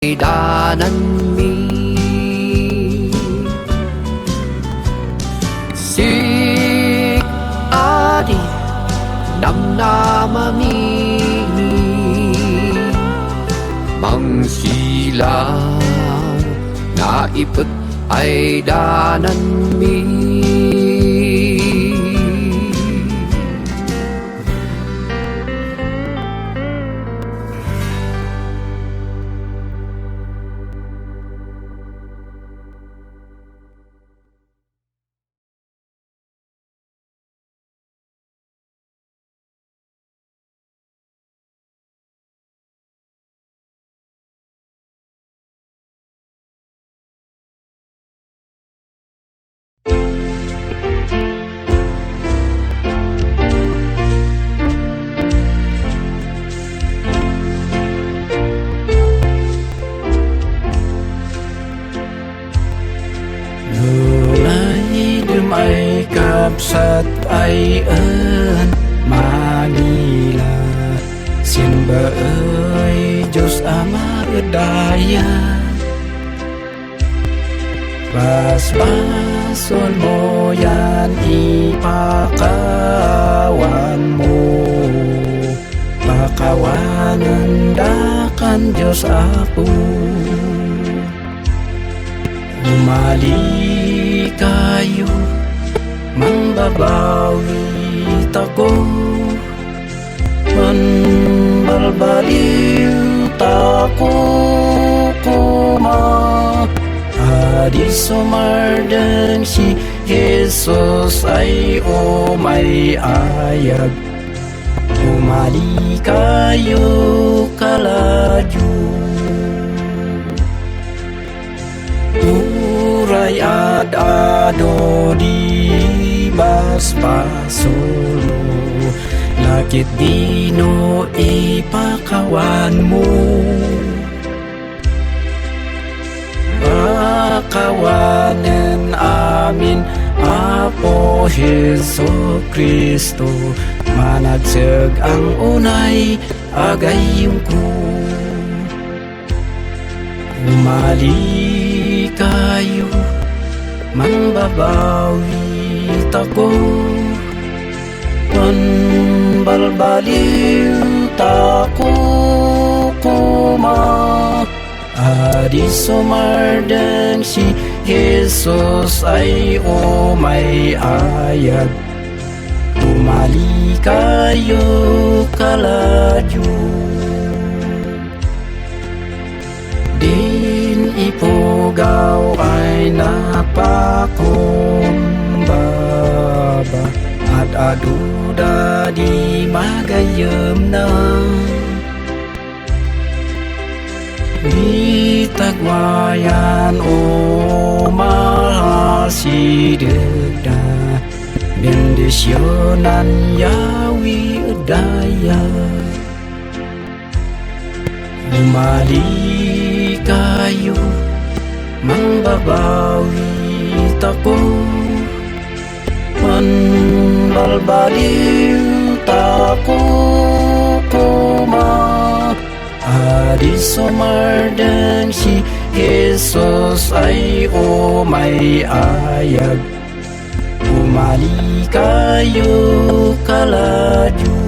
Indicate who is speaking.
Speaker 1: danan mi sik adi nam nama mi mangsilaw naiput ay danan mi
Speaker 2: ay kapsat ay Manila simba ay Diyos Ama daya basbason mo yan ipakawan mo pakawanan dakan Diyos Apo umali kayo mambabawi tako manbalbaliw tako kuma adi sumardan si Jesus ay may ayag umali kayo kalaju uray ad-ado di basbasolo lakit dino ipakawan mo pakawanan amin Apo Heso Kristo managseg ang unay agayim ko umali kayo manbabawi tako manbalbaliw tako kuma adi sumardan si Jesus ay may ayag umali kayo kalaju din ipugaw ay napakumbaba at aduda di magayem na bitagwayan o mahal si deda bendisyonan Yawi daya umali kayo mambabawi tako manbalbaliw tako kuma adi sumardan si Jesus ay may ayag umali kayo kalaju